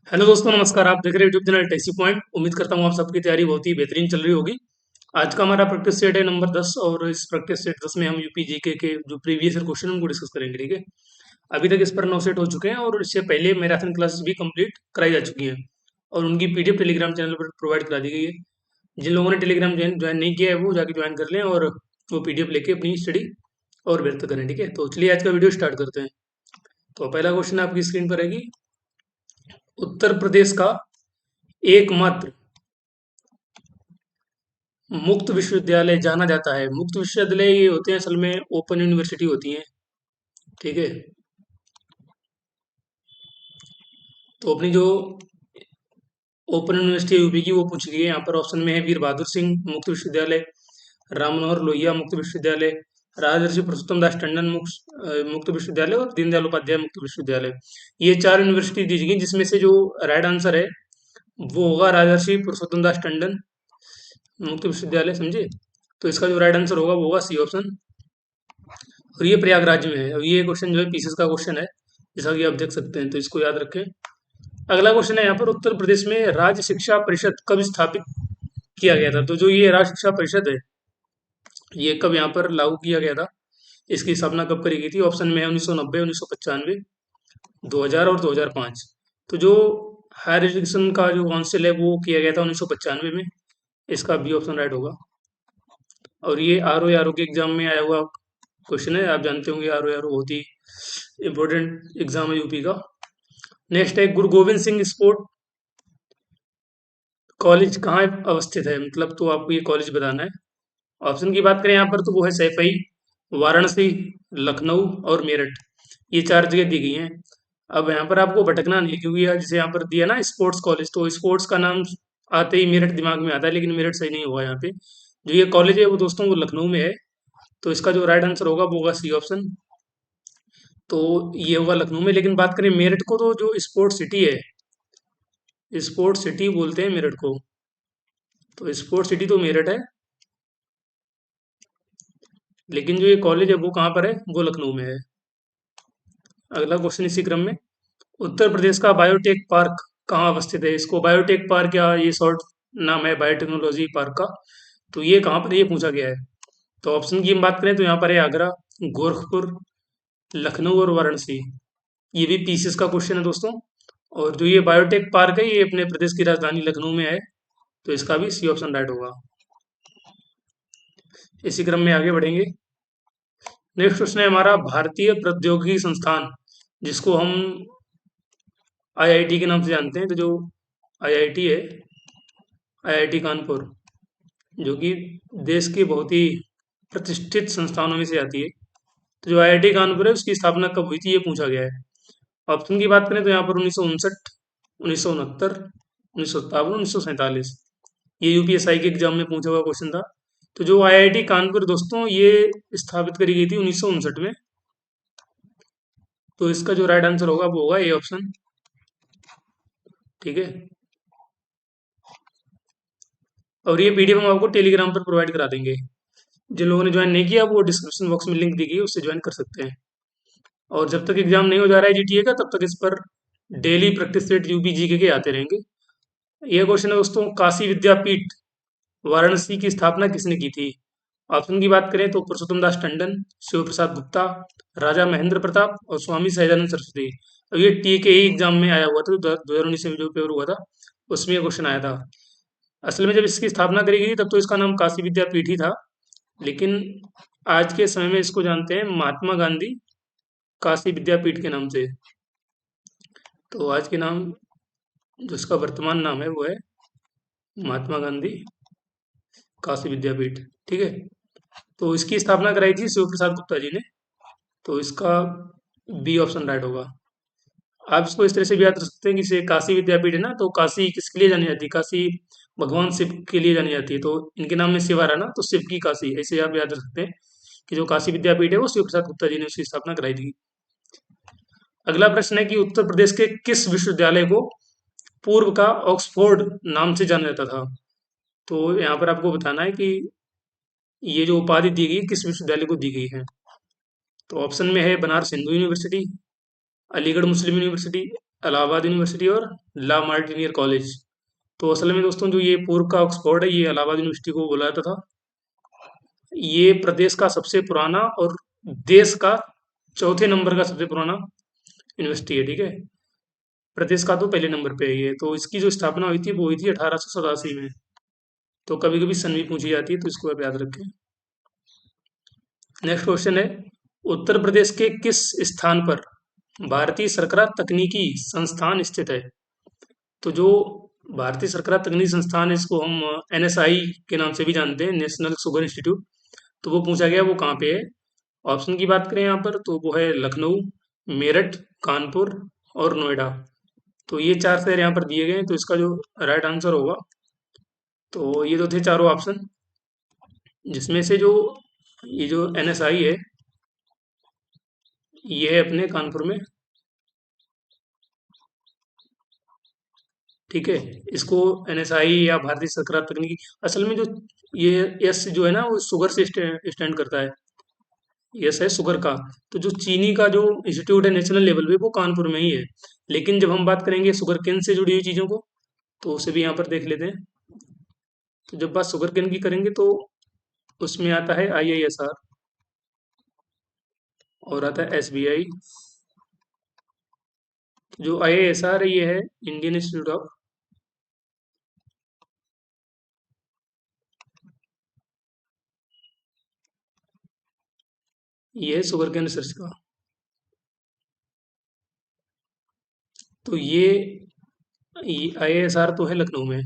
Hello दोस्तों, नमस्कार। आप देख रहे हैं यूट्यूब चैनल टेक्सी पॉइंट। उम्मीद करता हूँ आप सबकी तैयारी बहुत ही बेहतरीन चल रही होगी। आज का हमारा प्रैक्टिस सेट है नंबर 10 और इस प्रैक्टिस सेट 10 में हम यूपी जीके के जो प्रीवियस ईयर क्वेश्चन उनको डिस्कस करेंगे। ठीक है। अभी तक इस पर 9 सेट हो चुके हैं और इससे पहले मैराथन क्लासेस भी कंप्लीट कराई जा चुकी हैं और उनकी पीडीएफ टेलीग्राम चैनल पर प्रोवाइड करा दी गई है। जिन लोगों ने टेलीग्राम ज्वाइन नहीं किया है वो जाके ज्वाइन कर लें और वो पीडीएफ लेके अपनी स्टडी और बेहतर करें। ठीक है, तो चलिए आज का वीडियो स्टार्ट करते हैं। तो पहला क्वेश्चन आपकी स्क्रीन पर रहेगी। उत्तर प्रदेश का एकमात्र मुक्त विश्वविद्यालय जाना जाता है। मुक्त विश्वविद्यालय ये होते हैं, असल में ओपन यूनिवर्सिटी होती हैं। ठीक है। तो अपनी जो ओपन यूनिवर्सिटी है यूपी की वो पूछी गई है। यहाँ पर ऑप्शन में है वीर बहादुर सिंह मुक्त विश्वविद्यालय, राम मनोहर लोहिया मुक्त विश्वविद्यालय, राजर्षि पुरुषोत्तम दास टंडन मुक्त विश्वविद्यालय और दीनदयाल उपाध्याय मुक्त विश्वविद्यालय। ये चार यूनिवर्सिटी दी गई, जिसमें से जो राइट आंसर है वो होगा राजर्षि पुरुषोत्तम दास टंडन मुक्त विश्वविद्यालय। समझे? तो इसका जो राइट आंसर होगा वो होगा सी ऑप्शन। और ये प्रयागराज में है। और ये क्वेश्चन जो है पीसीएस का क्वेश्चन है, जैसा कि आप देख सकते हैं, तो इसको याद रखें। अगला क्वेश्चन है यहाँ पर, उत्तर प्रदेश में राज्य शिक्षा परिषद कब स्थापित किया गया था? तो जो ये राज्य शिक्षा परिषद है ये कब यहाँ पर लागू किया गया था, इसकी स्थापना कब करी गई थी? ऑप्शन में है 1990, 1995, 2000 और 2005। तो जो हायर एजुकेशन का जो काउंसिल है वो किया गया था 1995 में। इसका बी ऑप्शन राइट होगा। और ये आर ओ के एग्जाम में आया हुआ क्वेश्चन है। आप जानते होंगे आर ओ बहुत ही इम्पोर्टेंट एग्जाम है यूपी का। नेक्स्ट है, गुरु गोविंद सिंह स्पोर्ट कॉलेज कहाँ अवस्थित है? मतलब तो आपको ये कॉलेज बताना है। ऑप्शन की बात करें यहाँ पर तो वो है सैफई, वाराणसी, लखनऊ और मेरठ। ये चार जगह दी गई हैं। अब यहाँ पर आपको भटकना नहीं है, क्योंकि यार जैसे यहाँ पर दिया ना स्पोर्ट्स कॉलेज, तो स्पोर्ट्स का नाम आते ही मेरठ दिमाग में आता है, लेकिन मेरठ सही नहीं हुआ यहाँ पे। जो ये कॉलेज है वो दोस्तों वो लखनऊ में है। तो इसका जो राइट आंसर होगा वो होगा सी ऑप्शन। तो ये होगा लखनऊ में। लेकिन बात करें मेरठ को, तो जो स्पोर्ट सिटी है, स्पोर्ट सिटी बोलते हैं मेरठ को। तो स्पोर्ट सिटी तो मेरठ है, लेकिन जो ये कॉलेज है वो कहाँ पर है? वो लखनऊ में है। अगला क्वेश्चन इसी क्रम में, उत्तर प्रदेश का बायोटेक पार्क कहाँ अवस्थित है? इसको बायोटेक पार्क, या ये शॉर्ट नाम है बायोटेक्नोलॉजी पार्क का, तो ये कहाँ पर, ये पूछा गया है। तो ऑप्शन की हम बात करें तो यहाँ पर है आगरा, गोरखपुर, लखनऊ और वाराणसी। ये भी पीसीएस का क्वेश्चन है दोस्तों। और जो ये बायोटेक पार्क है ये अपने प्रदेश की राजधानी लखनऊ में है। तो इसका भी सी ऑप्शन राइट होगा। इसी क्रम में आगे बढ़ेंगे। नेक्स्ट क्वेश्चन है हमारा, भारतीय प्रौद्योगिकी संस्थान, जिसको हम आईआईटी के नाम से जानते हैं। तो जो आईआईटी है, आईआईटी कानपुर, जो कि देश के बहुत ही प्रतिष्ठित संस्थानों में से आती है। तो जो आईआईटी कानपुर है उसकी स्थापना कब हुई थी, ये पूछा गया है। ऑप्शन की बात करें तो यहाँ पर 1959, 1969, 1957, 1947। ये यूपीएसआई के एग्जाम में पूछा हुआ क्वेश्चन था। तो जो आईआईटी कानपुर दोस्तों ये स्थापित करी गई थी 1959 में। तो इसका जो राइट आंसर होगा वो होगा ए ऑप्शन। ठीक है। और ये पीडीएफ हम आपको टेलीग्राम पर प्रोवाइड करा देंगे। जिन लोगों ने ज्वाइन नहीं किया वो डिस्क्रिप्शन बॉक्स में लिंक दी गई है, उससे ज्वाइन कर सकते हैं। और जब तक एग्जाम नहीं हो जा रहा है जीटीए का, तब तक इस पर daily practice set UP GK के आते रहेंगे। यह क्वेश्चन है दोस्तों, काशी विद्यापीठ वाराणसी की स्थापना किसने की थी? ऑप्शन की बात करें तो पुरुषोत्तम दास टंडन, शिव प्रसाद गुप्ता, राजा महेंद्र प्रताप और स्वामी सहजानंद सरस्वती। अब ये टी के ही एग्जाम में आया हुआ था, तो 2019 में जो पेपर हुआ था उसमें ये क्वेश्चन आया था। असल में जब इसकी स्थापना करी गई तब तो इसका नाम काशी विद्यापीठ ही था, लेकिन आज के समय में इसको जानते हैं महात्मा गांधी काशी विद्यापीठ के नाम से। तो आज के नाम, जो इसका वर्तमान नाम है वो है महात्मा गांधी काशी विद्यापीठ। ठीक है। तो इसकी स्थापना कराई थी शिव प्रसाद गुप्ता जी ने। तो इसका बी ऑप्शन राइट होगा। आप इसको इस तरह से भी याद रख सकते हैं कि जैसे काशी विद्यापीठ है ना, तो काशी किसके लिए जानी जाती है? काशी भगवान शिव के लिए जानी जाती है। तो इनके नाम में शिव आ रहा है ना, तो शिव की काशी, ऐसे आप याद रख सकते हैं कि जो काशी विद्यापीठ है वो शिव प्रसाद गुप्ता जी ने उसकी स्थापना कराई थी। अगला प्रश्न है कि उत्तर प्रदेश के किस विश्वविद्यालय को पूर्व का ऑक्सफोर्ड नाम से जाना जाता था? तो यहाँ पर आपको बताना है कि ये जो उपाधि दी गई किस विश्वविद्यालय को दी गई है। तो ऑप्शन में है बनारस हिंदू यूनिवर्सिटी, अलीगढ़ मुस्लिम यूनिवर्सिटी, इलाहाबाद यूनिवर्सिटी और ला मार्टिनियर कॉलेज। तो असल में दोस्तों जो ये पूर्व का ऑक्सफोर्ड है, ये इलाहाबाद यूनिवर्सिटी को बोला जाता था। ये प्रदेश का सबसे पुराना और देश का चौथे नंबर का सबसे पुराना यूनिवर्सिटी है, ठीक है। प्रदेश का तो पहले नंबर पे है ये। तो इसकी जो स्थापना हुई थी वो हुई थी 1887 में। तो कभी कभी सन भी पूछी जाती है, तो इसको आप याद रखें। नेक्स्ट क्वेश्चन है, उत्तर प्रदेश के किस स्थान पर भारतीय सरकरा तकनीकी संस्थान स्थित है? तो जो भारतीय सरकरा तकनीकी संस्थान है, इसको हम एनएसआई के नाम से भी जानते हैं, नेशनल शुगर इंस्टीट्यूट। तो वो पूछा गया वो कहाँ पे है। ऑप्शन की बात करें यहाँ पर तो वो है लखनऊ, मेरठ, कानपुर और नोएडा। तो ये चार शहर यहाँ पर दिए गए हैं। तो इसका जो राइट आंसर होगा, तो ये तो थे चारों ऑप्शन, जिसमें से जो ये जो एनएसआई है ये है अपने कानपुर में, ठीक है। इसको एनएसआई या भारतीय सरकार तकनीकी, असल में जो ये यस जो है ना वो शुगर से स्टैंड करता है। यस है शुगर का। तो जो चीनी का जो इंस्टीट्यूट है नेशनल लेवल पे वो कानपुर में ही है। लेकिन जब हम बात करेंगे शुगर केन से जुड़ी हुई चीज़ों को, तो उसे भी यहाँ पर देख लेते हैं। तो जब बात शुगर केन की करेंगे तो उसमें आता है आईआईएसआर और आता है एसबीआई। जो आईआईएसआर है ये है इंडियन इंस्टीट्यूट ऑफ, ये है शुगर केन रिसर्च का। तो ये आईआईएसआर तो है लखनऊ में,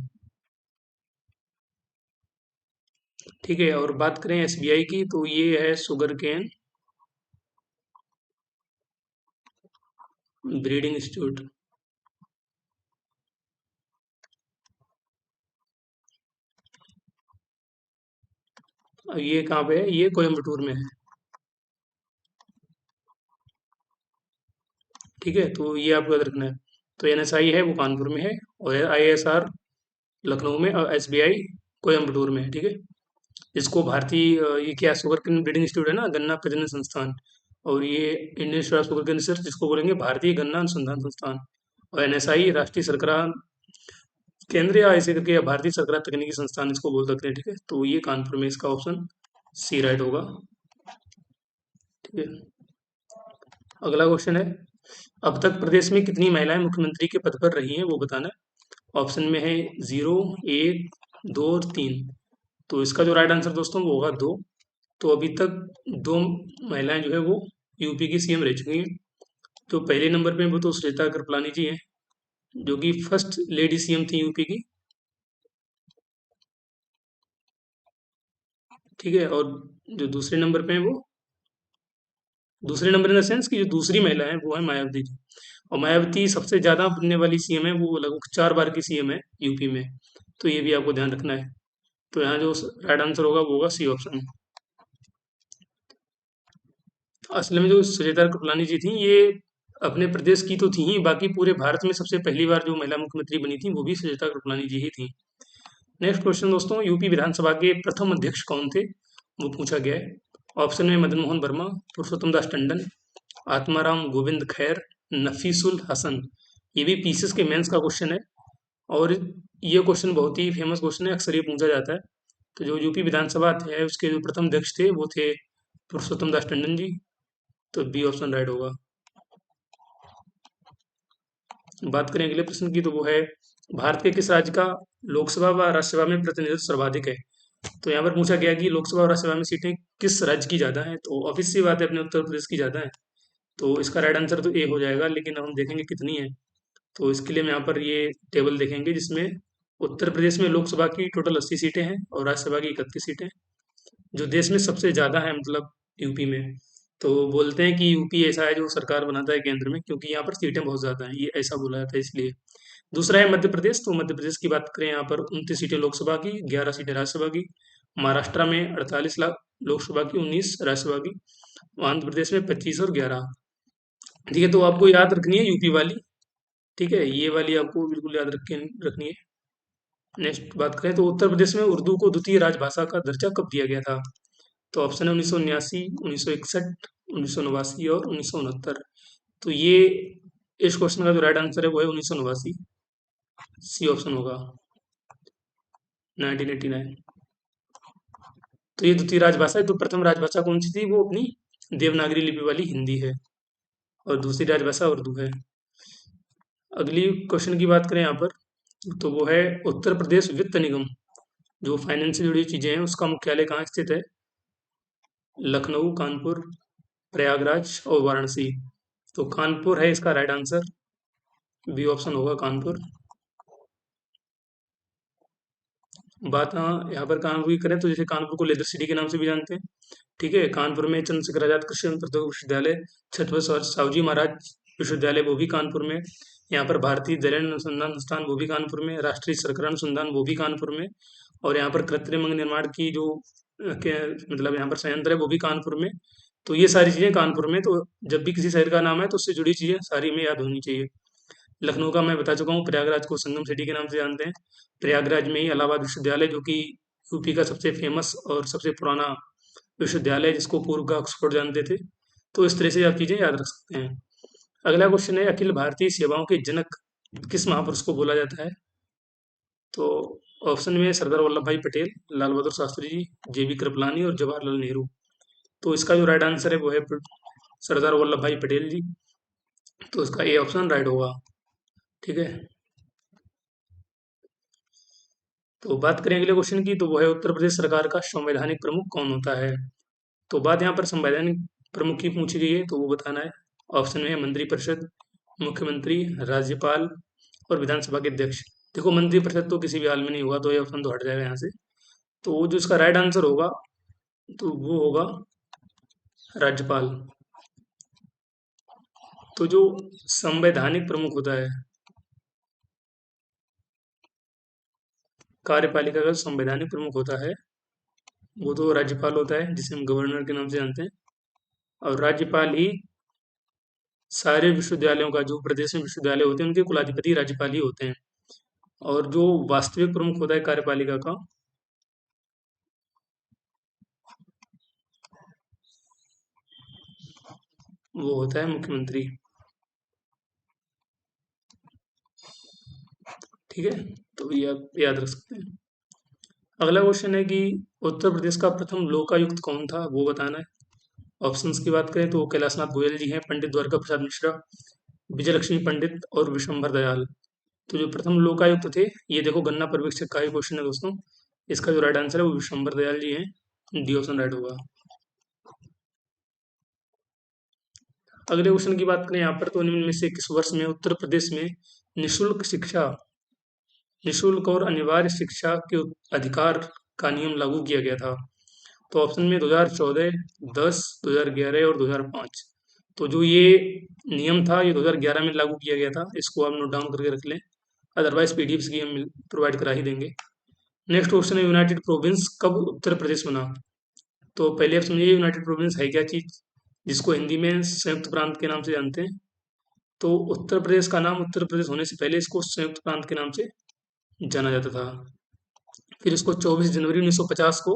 ठीक है। और बात करें एसबीआई की तो ये है शुगर केन ब्रीडिंग इंस्टीट्यूट। और ये कहाँ पे है, ये कोयम्बटूर में है, ठीक है। तो ये आपको याद रखना है। तो एनएसआई है वो कानपुर में है, और आईएसआर लखनऊ में, और एसबीआई कोयम्बटूर में है, ठीक है। इसको भारतीय ये क्या शुगर केन ब्रीडिंग इंस्टीट्यूट है ना, गन्ना प्रजनन संस्थान। और ये Indian institute of sugar cane research, जिसको बोलेंगे भारतीय गन्ना अनुसंधान संस्थान। और एनएसआई राष्ट्रीय सरकरा केंद्र, या ऐसे करके, या भारतीय सरकरा तकनीकी संस्थान इसको बोल सकते हैं, ठीक है। तो ये कानपुर में, इसका ऑप्शन सी राइट होगा, ठीक है। अगला क्वेश्चन है, अब तक प्रदेश में कितनी महिलाएं मुख्यमंत्री के पद पर रही हैं वो बताना है। ऑप्शन में है 0, 1, 2 और 3। तो इसका जो राइट आंसर दोस्तों वो होगा 2। तो अभी तक दो महिलाएं जो है वो यूपी की सीएम रह चुकी हैं। तो पहले नंबर पे वो तो सुचेता कृपलानी जी हैं, जो कि फर्स्ट लेडी सीएम थी यूपी की, ठीक है। और जो दूसरे नंबर पे है वो, दूसरे नंबर इन द सेंस कि जो दूसरी महिला है वो है मायावती जी। और मायावती सबसे ज़्यादा बनने वाली सीएम है, वो लगभग 4 बार की सीएम है यूपी में। तो ये भी आपको ध्यान रखना है। तो यहाँ जो राइट आंसर होगा वो होगा सी ऑप्शन। असल में जो सुचेता कृपलानी जी थी, ये अपने प्रदेश की तो थी ही, बाकी पूरे भारत में सबसे पहली बार जो महिला मुख्यमंत्री बनी थी वो भी सुचेता कृपलानी जी ही थी। नेक्स्ट क्वेश्चन दोस्तों, यूपी विधानसभा के प्रथम अध्यक्ष कौन थे वो पूछा गया है। ऑप्शन में मदन मोहन वर्मा, पुरुषोत्तम दास टंडन, आत्माराम गोविंद खैर, नफीसुल हसन। ये भी पीसीएस के मेंस का क्वेश्चन है, और ये क्वेश्चन बहुत ही फेमस क्वेश्चन है, अक्सर ये पूछा जाता है। तो जो यूपी विधानसभा है उसके जो प्रथम अध्यक्ष थे वो थे पुरुषोत्तम दास टंडन जी। तो बी ऑप्शन राइट होगा। बात करें अगले प्रश्न की तो वो है, भारत के किस राज्य का लोकसभा व राज्यसभा में प्रतिनिधित्व सर्वाधिक है? तो यहाँ पर पूछा गया कि लोकसभा और राज्यसभा में सीटें किस राज्य की ज़्यादा हैं। तो ऑब्वियस सी बात है, अपने उत्तर प्रदेश की ज़्यादा है। तो इसका राइट आंसर तो ए हो जाएगा, लेकिन अब हम देखेंगे कितनी है। तो इसके लिए हम यहाँ पर ये टेबल देखेंगे, जिसमें उत्तर प्रदेश में लोकसभा की टोटल 80 सीटें हैं और राज्यसभा की 31 सीटें। जो देश में सबसे ज़्यादा है मतलब यूपी में। तो बोलते हैं कि यूपी ऐसा है जो सरकार बनाता है केंद्र में, क्योंकि यहाँ पर सीटें बहुत ज़्यादा हैं, ये ऐसा बोला जाता है इसलिए। दूसरा है मध्य प्रदेश। तो मध्य प्रदेश की बात करें, यहाँ पर 29 सीटें लोकसभा की, 11 सीटें राज्यसभा की। महाराष्ट्र में 48 लाख लोकसभा की, 19 राज्यसभा की। आंध्र प्रदेश में 25 और 11, ठीक है। तो आपको याद रखनी है यूपी वाली, ठीक है। ये वाली आपको बिल्कुल याद रखनी है। नेक्स्ट बात करें तो उत्तर प्रदेश में उर्दू को द्वितीय राजभाषा का दर्जा कब दिया गया था? तो ऑप्शन है 1979, 1961, 1989 और 1969। तो ये इस क्वेश्चन का जो राइट आंसर है वो है 1989। सी ऑप्शन होगा 1989। तो ये द्वितीय राजभाषा है। तो प्रथम राजभाषा कौन सी थी? वो अपनी देवनागरी लिपि वाली हिंदी है, और दूसरी राजभाषा उर्दू है। अगली क्वेश्चन की बात करें यहाँ पर, तो वो है उत्तर प्रदेश वित्त निगम, जो फाइनेंस से जुड़ी चीजें हैं, उसका मुख्यालय कहाँ स्थित है? लखनऊ, कानपुर, प्रयागराज और वाराणसी। तो कानपुर है इसका राइट आंसर। बी ऑप्शन होगा कानपुर। बात हाँ यहाँ पर कानपुर की करें तो जैसे कानपुर को लेदर सिटी के नाम से भी जानते हैं। ठीक है, कानपुर में चंद्रशेखर आजाद कृषि एवं प्रौद्योगिकी विश्वविद्यालय, छत्रपति साहूजी महाराज विश्वविद्यालय वो भी कानपुर में, यहाँ पर भारतीय जलैन अनुसंधान संस्थान वो भी कानपुर में, राष्ट्रीय शर्करा अनुसंधान वो भी कानपुर में, और यहाँ पर कृत्रिम अंग निर्माण की जो मतलब यहाँ पर संयंत्र है वो भी कानपुर में। तो ये सारी चीजें कानपुर में। तो जब भी किसी शहर का नाम है तो उससे जुड़ी चीजें सारी में याद होनी चाहिए। लखनऊ का मैं बता चुका हूँ, प्रयागराज को संगम सिटी के नाम से जानते हैं। प्रयागराज में ही इलाहाबाद विश्वविद्यालय, जो कि यूपी का सबसे फेमस और सबसे पुराना विश्वविद्यालय है, जिसको पूर्व का ऑक्सफोर्ड जानते थे। तो इस तरह से आप चीजें याद रख सकते हैं। अगला क्वेश्चन है, अखिल भारतीय सेवाओं के जनक किस महापुरुष को बोला जाता है? तो ऑप्शन में सरदार वल्लभ भाई पटेल, लाल बहादुर शास्त्री जी, जेबी कृपलानी और जवाहरलाल नेहरू। तो इसका जो राइट आंसर है वो है सरदार वल्लभ भाई पटेल जी। तो इसका ए ऑप्शन राइट होगा। ठीक है, तो बात करें अगले क्वेश्चन की, तो वो है उत्तर प्रदेश सरकार का संवैधानिक प्रमुख कौन होता है? तो बात यहाँ पर संवैधानिक प्रमुख की पूछी गई है, तो वो बताना है। ऑप्शन में है मंत्रिपरिषद, मुख्यमंत्री, राज्यपाल और विधानसभा के अध्यक्ष। देखो मंत्रिपरिषद तो किसी भी हाल में नहीं होगा, तो ये ऑप्शन तो हट जाएगा यहाँ से। तो वो जो इसका राइट आंसर होगा तो वो होगा राज्यपाल। तो जो संवैधानिक प्रमुख होता है, कार्यपालिका का संवैधानिक प्रमुख होता है, वो तो राज्यपाल होता है, जिसे हम गवर्नर के नाम से जानते हैं। और राज्यपाल ही सारे विश्वविद्यालयों का, जो प्रदेश में विश्वविद्यालय होते हैं उनके कुलाधिपति राज्यपाल ही होते हैं। और जो वास्तविक प्रमुख होता है कार्यपालिका का, वो होता है मुख्यमंत्री। ठीक है, तो ये आप याद रख सकते हैं। अगला क्वेश्चन है कि उत्तर प्रदेश का प्रथम लोकायुक्त कौन था, वो बताना है। ऑप्शंस की बात करें तो कैलाशनाथ गोयल जी हैं, पंडित द्वारका प्रसाद मिश्रा, विजय लक्ष्मी पंडित और विशंभर दयाल। तो जो प्रथम लोकायुक्त थे, ये देखो गन्ना पर्यवेक्षक का ही क्वेश्चन है दोस्तों। इसका जो राइट आंसर है वो विशंभर दयाल जी हैं। डी ऑप्शन राइट होगा। अगले क्वेश्चन की बात करें यहाँ पर, तो निम्न में से किस वर्ष में उत्तर प्रदेश में निशुल्क शिक्षा, निशुल्क और अनिवार्य शिक्षा के अधिकार का नियम लागू किया गया था? तो ऑप्शन में 2014, 10, 2011 और 2005। तो जो ये नियम था ये 2011 में लागू किया गया था, इसको आप नोट डाउन करके रख लें। अदरवाइज पीडीएफ की हम प्रोवाइड करा ही देंगे। नेक्स्ट क्वेश्चन है, यूनाइटेड प्रोविंस कब उत्तर प्रदेश बना? तो पहले आप समझिए यूनाइटेड प्रोविंस है क्या चीज, जिसको हिंदी में संयुक्त प्रांत के नाम से जानते हैं। तो उत्तर प्रदेश का नाम उत्तर प्रदेश होने से पहले इसको संयुक्त प्रांत के नाम से जाना जाता था। फिर इसको 24 जनवरी 1950 को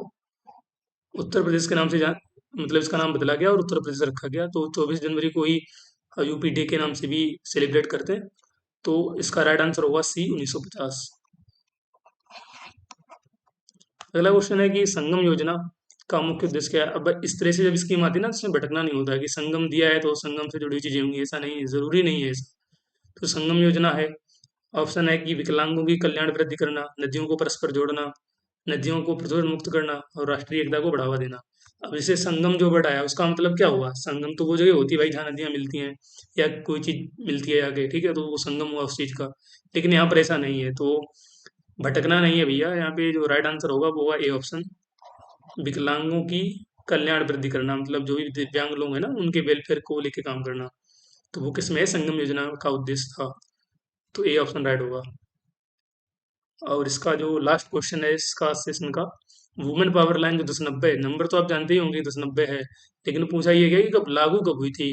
उत्तर प्रदेश के नाम से जान मतलब इसका नाम बदला गया और उत्तर प्रदेश रखा गया। तो 24 जनवरी को ही यूपी डे के नाम से भी सेलिब्रेट करते हैं। तो इसका राइट आंसर होगा सी 1950। अगला क्वेश्चन है कि संगम योजना का मुख्य उद्देश्य क्या है? अब इस तरह से जब स्कीम आती है ना, तो इसमें भटकना नहीं होता है कि संगम दिया है तो संगम से जुड़ी चीजें होंगी, ऐसा नहीं है, जरूरी नहीं है ऐसा। तो संगम योजना है, ऑप्शन है कि विकलांगों की कल्याण वृद्धि करना, नदियों को परस्पर जोड़ना, नदियों को प्रदूषण मुक्त करना और राष्ट्रीय एकता को बढ़ावा देना। अब जैसे संगम जो वर्ड आया उसका मतलब क्या हुआ? संगम तो वो जगह होती है भाई जहाँ नदियां मिलती हैं या कोई चीज मिलती है आगे, ठीक है, तो वो संगम हुआ उस चीज का। लेकिन यहाँ पर ऐसा नहीं है, तो भटकना नहीं है भैया। यहाँ पे जो राइट आंसर होगा वो होगा ए ऑप्शन, विकलांगों की कल्याण वृद्धि करना, मतलब जो भी दिव्यांग लोग हैं ना उनके वेलफेयर को लेके काम करना। तो वो किसमें है? संगम योजना का उद्देश्य था। तो ए ऑप्शन राइट होगा। और इसका जो लास्ट क्वेश्चन है इसका सेशन का, वुमेन पावर लाइन जो 1090 नंबर तो आप जानते ही होंगे 1090 है, लेकिन पूछा ये गया कि कब लागू कब हुई थी।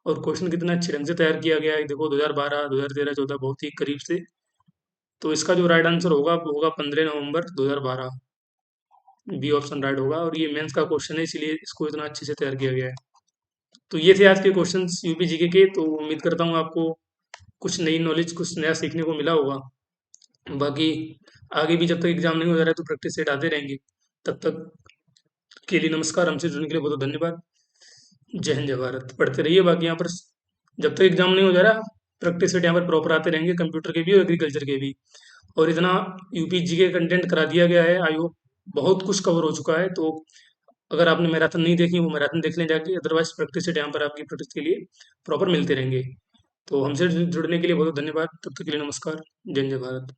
और क्वेश्चन कितना अच्छे ढंग से तैयार किया गया है, देखो 2012, 2013, 14 बहुत ही करीब से। तो इसका जो राइट आंसर होगा वो होगा 15 नवंबर 2012। बी ऑप्शन राइट होगा। और ये मेंस का क्वेश्चन है, इसीलिए इसको इतना अच्छे से तैयार किया गया है। तो ये थे आज के क्वेश्चंस यूपी जीके के। तो उम्मीद करता हूँ आपको कुछ नई नॉलेज, कुछ नया सीखने को मिला होगा। बाकी आगे भी जब तक एग्ज़ाम नहीं हो जा रहा है तो प्रैक्टिस सेट आते रहेंगे। तब तक के लिए नमस्कार, हमसे जुड़ने के लिए बहुत-बहुत धन्यवाद। जय हिंद, जय भारत। पढ़ते रहिए। बाकी यहाँ पर जब तक एग्ज़ाम नहीं हो जा रहा, प्रैक्टिस सेट यहाँ पर प्रॉपर आते रहेंगे, कंप्यूटर के भी और एग्रीकल्चर के भी। और इतना यूपी जीके कंटेंट करा दिया गया है, आई होप बहुत कुछ कवर हो चुका है। तो अगर आपने मैराथन नहीं देखी, वो मैराथन देख लें जाके, अदरवाइज़ प्रैक्टिस सेट यहाँ पर आपकी प्रैक्टिस के लिए प्रॉपर मिलते रहेंगे। तो हमसे जुड़ने के लिए बहुत-बहुत धन्यवाद। तब तक के लिए नमस्कार। जय हिंद, जय भारत।